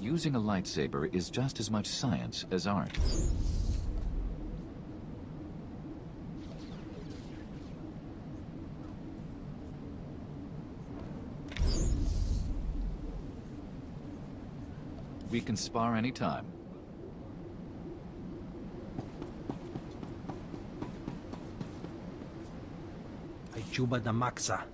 Using a lightsaber is just as much science as art. We can spar anytime. Ay chuba na maksa.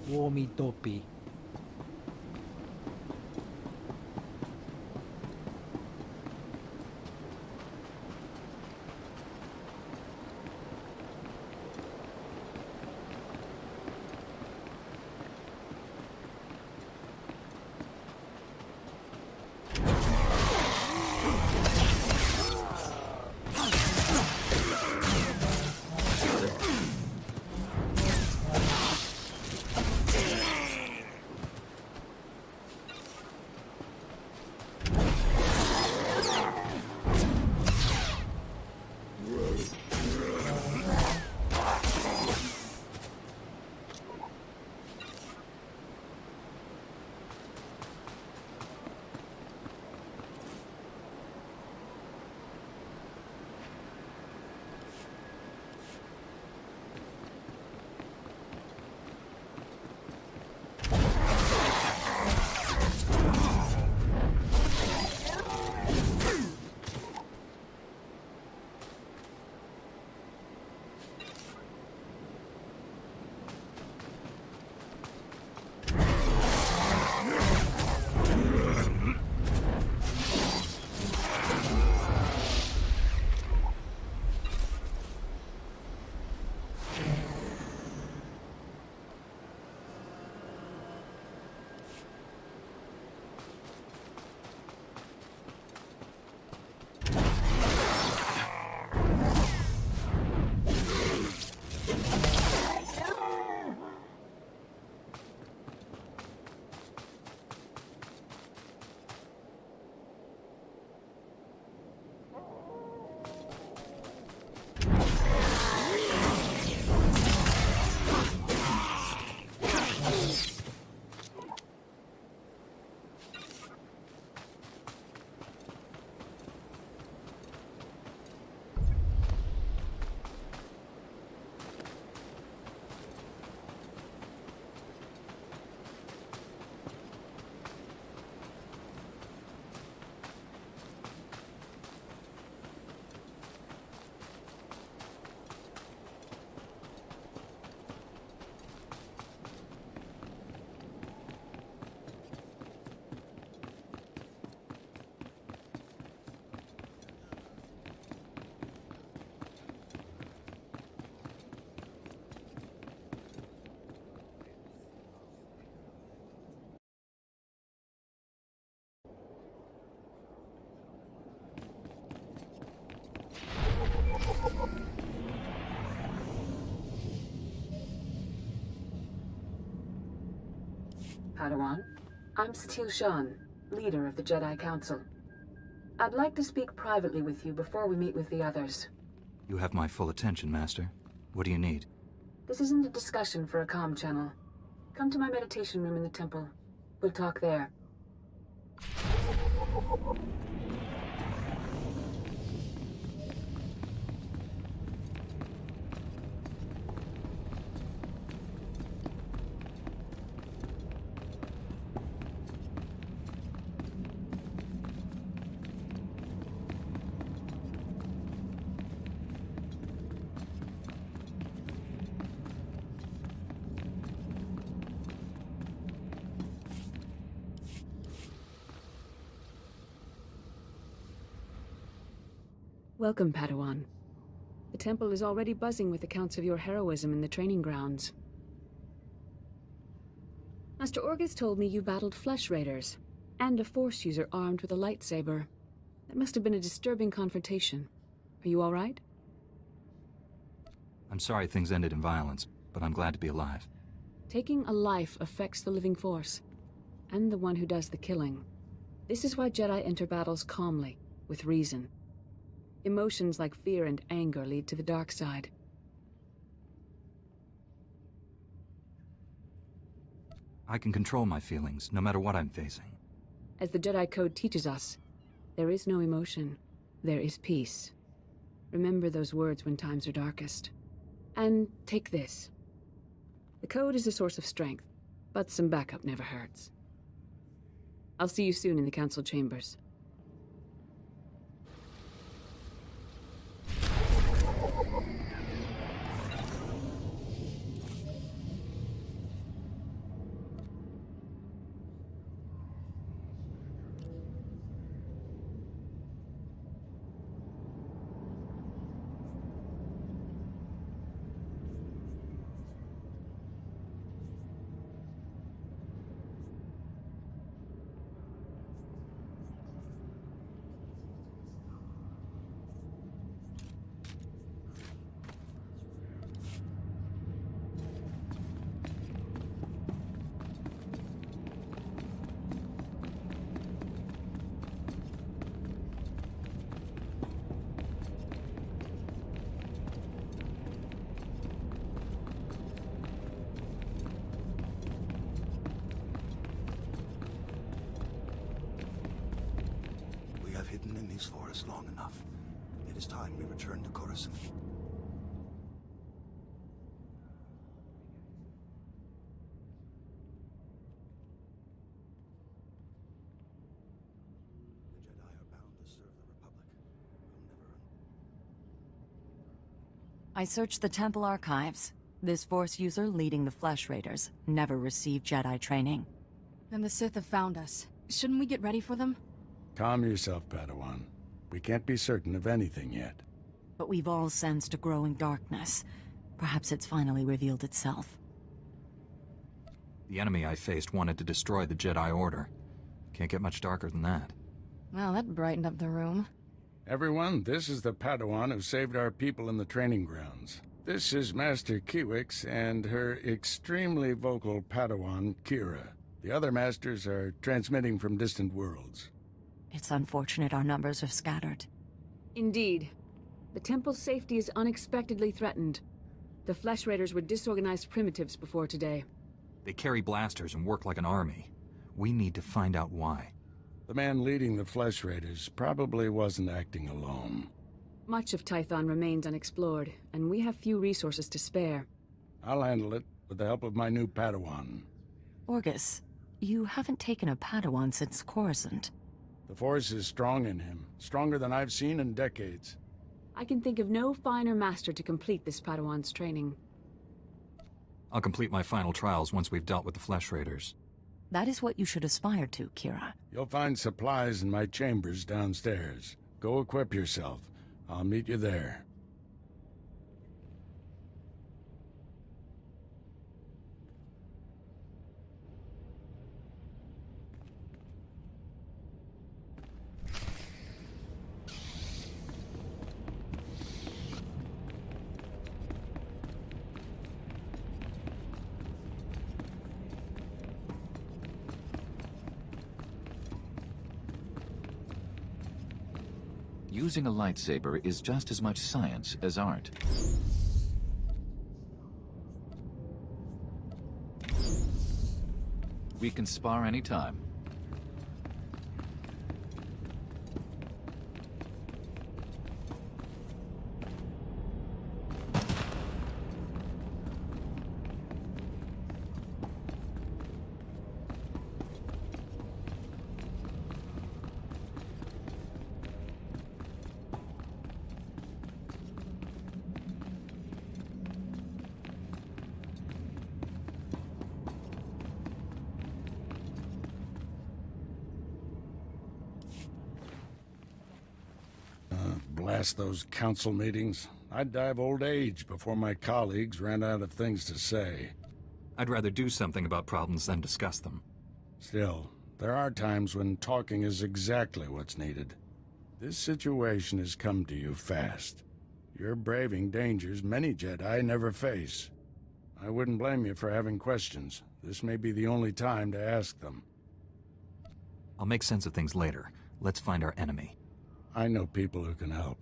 Womi topi. Padawan. I'm SWTOR, leader of the Jedi Council. I'd like to speak privately with you before we meet with the others. You have my full attention, Master. What do you need? This isn't a discussion for a comm channel. Come to my meditation room in the temple. We'll talk there. Welcome, Padawan. The temple is already buzzing with accounts of your heroism in the training grounds. Master Orgus told me you battled flesh raiders, and a Force user armed with a lightsaber. That must have been a disturbing confrontation. Are you all right? I'm sorry things ended in violence, but I'm glad to be alive. Taking a life affects the living Force, and the one who does the killing. This is why Jedi enter battles calmly, with reason. Emotions like fear and anger lead to the dark side. I can control my feelings, no matter what I'm facing. As the Jedi Code teaches us, there is no emotion. There is peace. Remember those words when times are darkest. And take this. The Code is a source of strength, but some backup never hurts. I'll see you soon in the Council chambers. Hidden in these forests long enough. It is time we return to Coruscant. The Jedi are bound to serve the Republic. We'll never... I searched the temple archives. This Force user leading the Flesh Raiders never received Jedi training. Then the Sith have found us. Shouldn't we get ready for them? Calm yourself, Padawan. We can't be certain of anything yet. But we've all sensed a growing darkness. Perhaps it's finally revealed itself. The enemy I faced wanted to destroy the Jedi Order. Can't get much darker than that. Well, that brightened up the room. Everyone, this is the Padawan who saved our people in the training grounds. This is Master Kiwix and her extremely vocal Padawan, Kira. The other masters are transmitting from distant worlds. It's unfortunate our numbers are scattered. Indeed. The temple's safety is unexpectedly threatened. The Flesh Raiders were disorganized primitives before today. They carry blasters and work like an army. We need to find out why. The man leading the Flesh Raiders probably wasn't acting alone. Much of Tython remains unexplored, and we have few resources to spare. I'll handle it with the help of my new Padawan. Orgus, you haven't taken a Padawan since Coruscant. The Force is strong in him, stronger than I've seen in decades. I can think of no finer master to complete this Padawan's training. I'll complete my final trials once we've dealt with the Flesh Raiders. That is what you should aspire to, Kira. You'll find supplies in my chambers downstairs. Go equip yourself. I'll meet you there. Using a lightsaber is just as much science as art. We can spar anytime. Blast those council meetings. I'd die of old age before my colleagues ran out of things to say. I'd rather do something about problems than discuss them. Still, there are times when talking is exactly what's needed. This situation has come to you fast. You're braving dangers many Jedi never face. I wouldn't blame you for having questions. This may be the only time to ask them. I'll make sense of things later. Let's find our enemy. I know people who can help.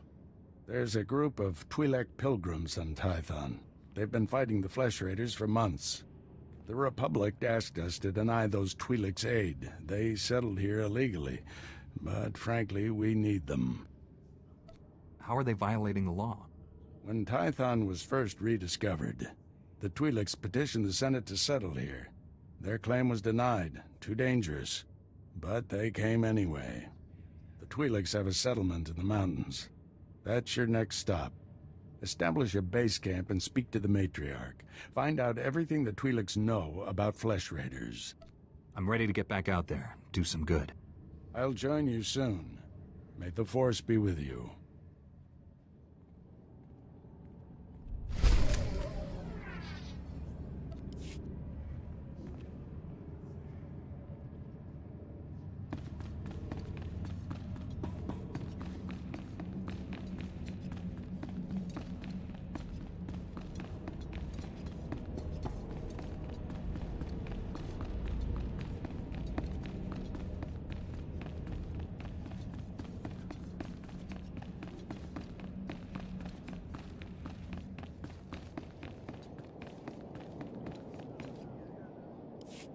There's a group of Twi'lek pilgrims on Tython. They've been fighting the Flesh Raiders for months. The Republic asked us to deny those Twi'leks aid. They settled here illegally, but frankly, we need them. How are they violating the law? When Tython was first rediscovered, the Twi'leks petitioned the Senate to settle here. Their claim was denied, too dangerous. But they came anyway. The Twi'leks have a settlement in the mountains. That's your next stop. Establish a base camp and speak to the Matriarch. Find out everything the Twi'leks know about Flesh Raiders. I'm ready to get back out there, do some good. I'll join you soon. May the Force be with you.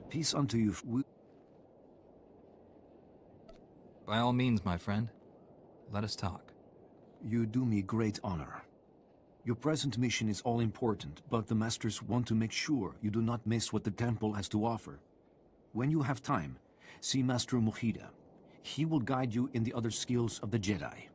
Peace unto you. By all means, my friend. Let us talk. You do me great honor. Your present mission is all important, but the Masters want to make sure you do not miss what the Temple has to offer. When you have time, see Master Mujida. He will guide you in the other skills of the Jedi.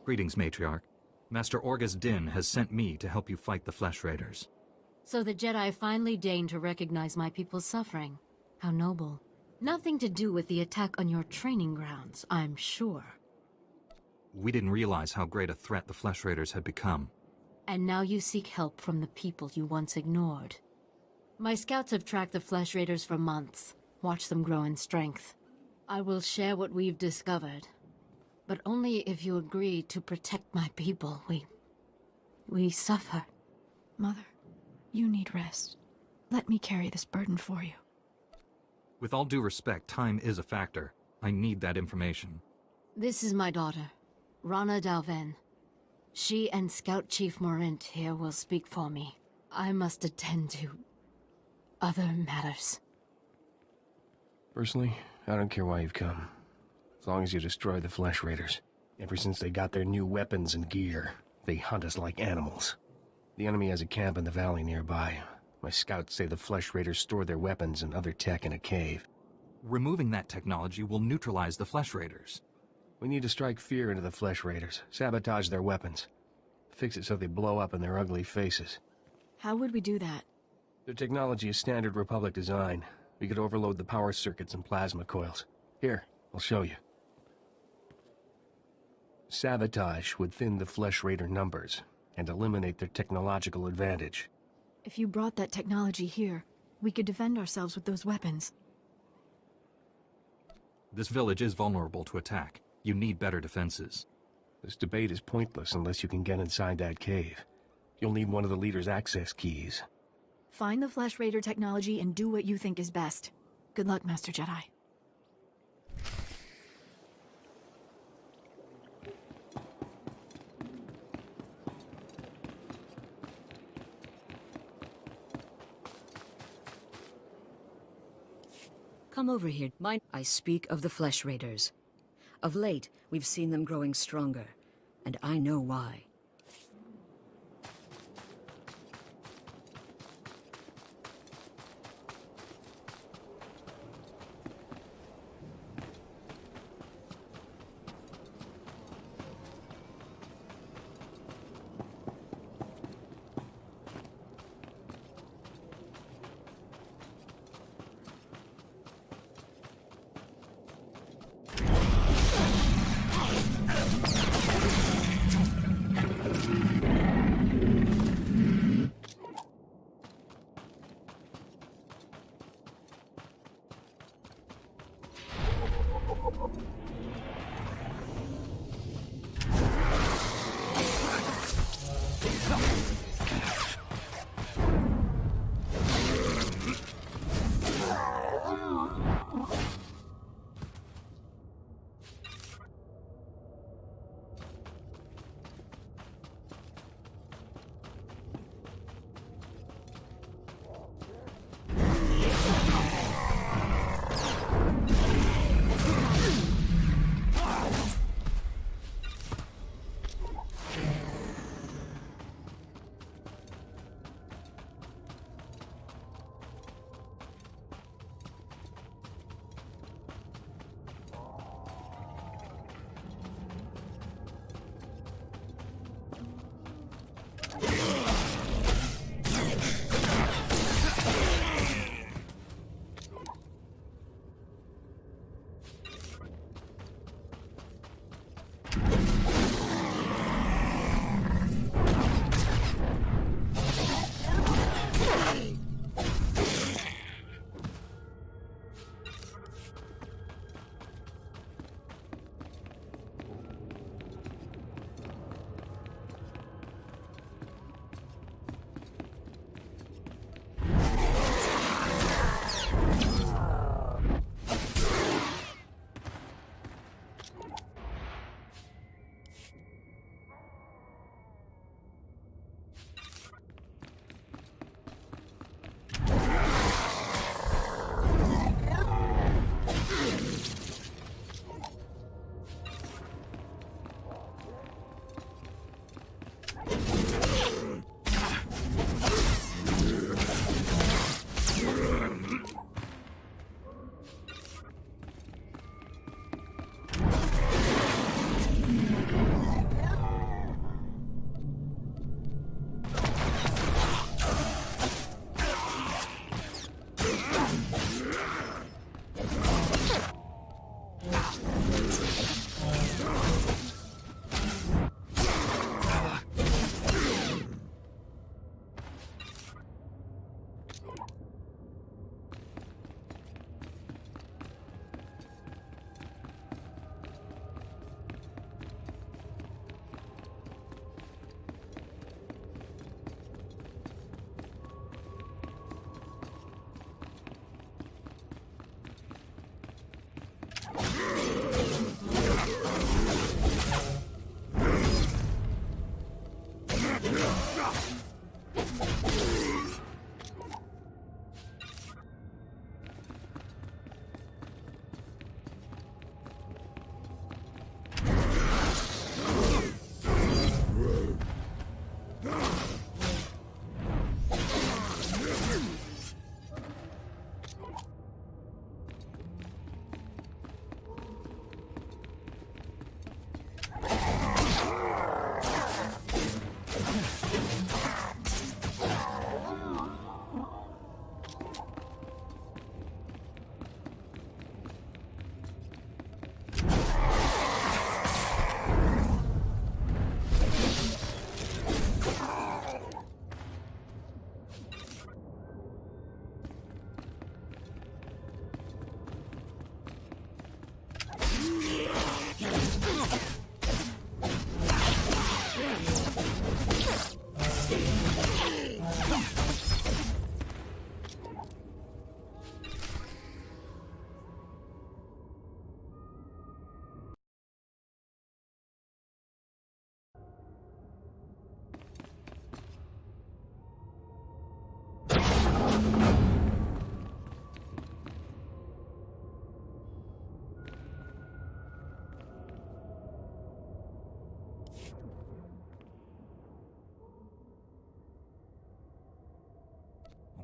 Greetings, Matriarch. Master Orgus Din has sent me to help you fight the Flesh Raiders. So the Jedi finally deigned to recognize my people's suffering. How noble. Nothing to do with the attack on your training grounds, I'm sure. We didn't realize how great a threat the Flesh Raiders had become. And now you seek help from the people you once ignored. My scouts have tracked the Flesh Raiders for months, watched them grow in strength. I will share what we've discovered, but only if you agree to protect my people. We suffer. Mother, you need rest. Let me carry this burden for you. With all due respect, time is a factor. I need that information. This is my daughter, Rana Dalven. She and Scout Chief Morint here will speak for me. I must attend to other matters. Personally, I don't care why you've come. As long as you destroy the Flesh Raiders. Ever since they got their new weapons and gear, they hunt us like animals. The enemy has a camp in the valley nearby. My scouts say the Flesh Raiders store their weapons and other tech in a cave. Removing that technology will neutralize the Flesh Raiders. We need to strike fear into the Flesh Raiders, sabotage their weapons. Fix it so they blow up in their ugly faces. How would we do that? Their technology is standard Republic design. We could overload the power circuits and plasma coils. Here, I'll show you. Sabotage would thin the Flesh Raider numbers and eliminate their technological advantage. If you brought that technology here, we could defend ourselves with those weapons. This village is vulnerable to attack. You need better defenses. This debate is pointless unless you can get inside that cave. You'll need one of the leader's access keys. Find the Flesh Raider technology and do what you think is best. Good luck, Master Jedi. Come over here. I speak of the Flesh Raiders. Of late, we've seen them growing stronger, and I know why.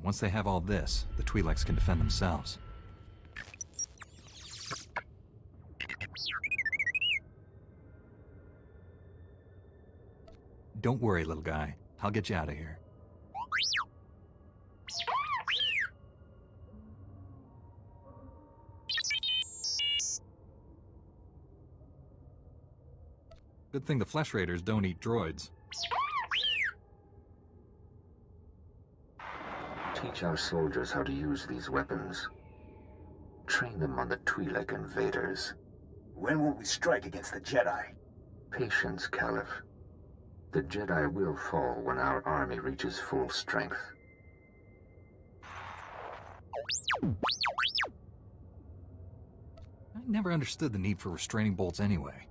Once they have all this, the Twi'leks can defend themselves. Don't worry, little guy. I'll get you out of here. Good thing the Flesh Raiders don't eat droids. Teach our soldiers how to use these weapons. Train them on the Twi'lek invaders. When will we strike against the Jedi? Patience, Caliph. The Jedi will fall when our army reaches full strength. I never understood the need for restraining bolts anyway.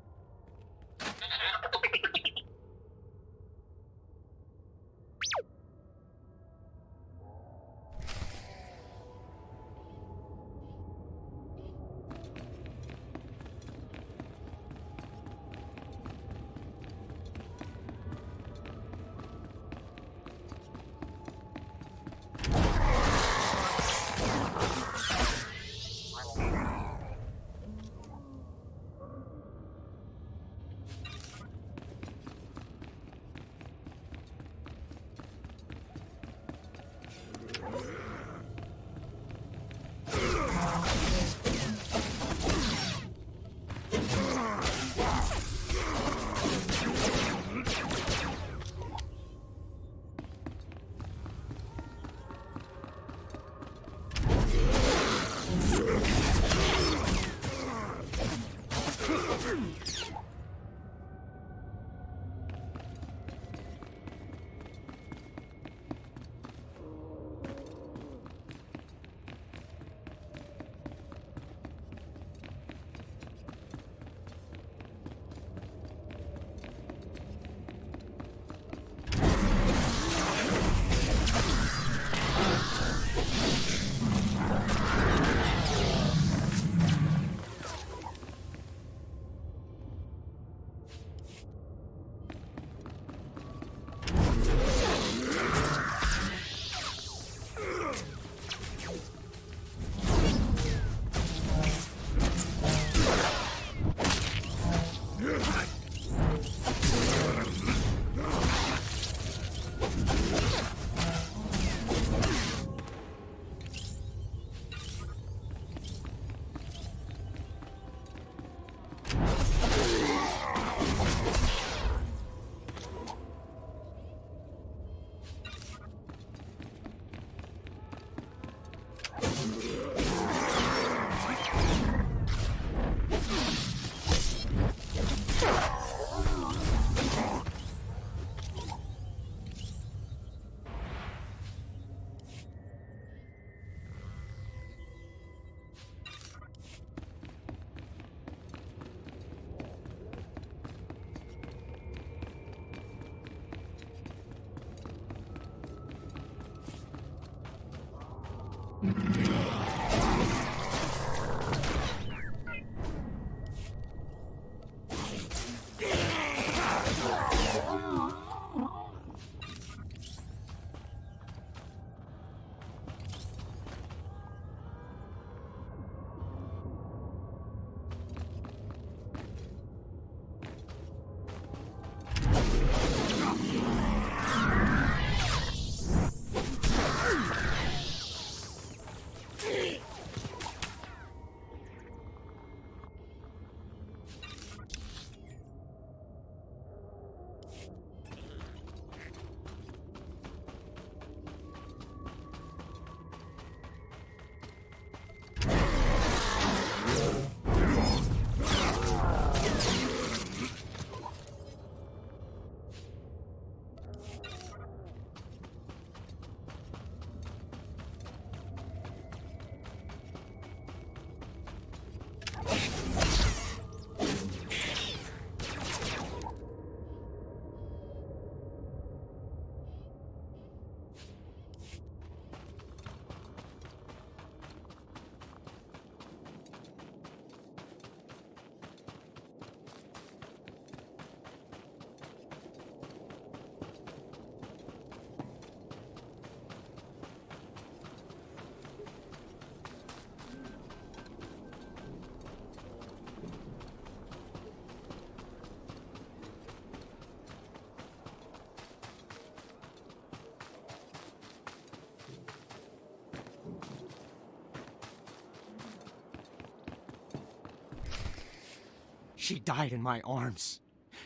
She died in my arms.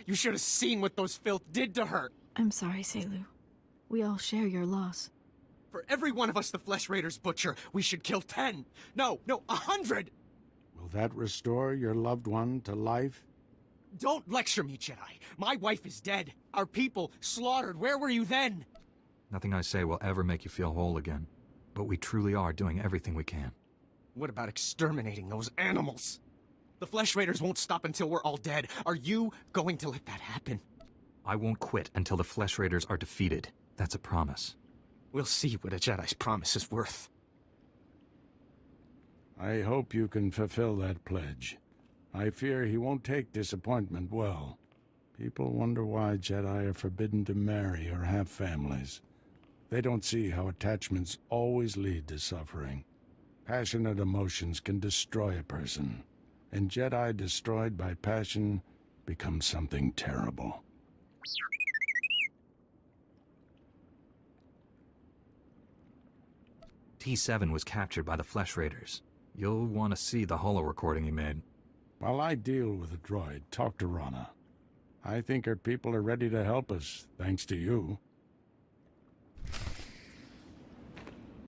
You should have seen what those filth did to her. I'm sorry, Selu. We all share your loss. For every one of us the Flesh Raiders butcher, we should kill 10. No, 100! Will that restore your loved one to life? Don't lecture me, Jedi. My wife is dead. Our people slaughtered. Where were you then? Nothing I say will ever make you feel whole again. But we truly are doing everything we can. What about exterminating those animals? The Flesh Raiders won't stop until we're all dead. Are you going to let that happen? I won't quit until the Flesh Raiders are defeated. That's a promise. We'll see what a Jedi's promise is worth. I hope you can fulfill that pledge. I fear he won't take disappointment well. People wonder why Jedi are forbidden to marry or have families. They don't see how attachments always lead to suffering. Passionate emotions can destroy a person, and Jedi destroyed by passion become something terrible. T7 was captured by the Flesh Raiders. You'll want to see the holo recording he made. While I deal with the droid, talk to Rana. I think her people are ready to help us, thanks to you.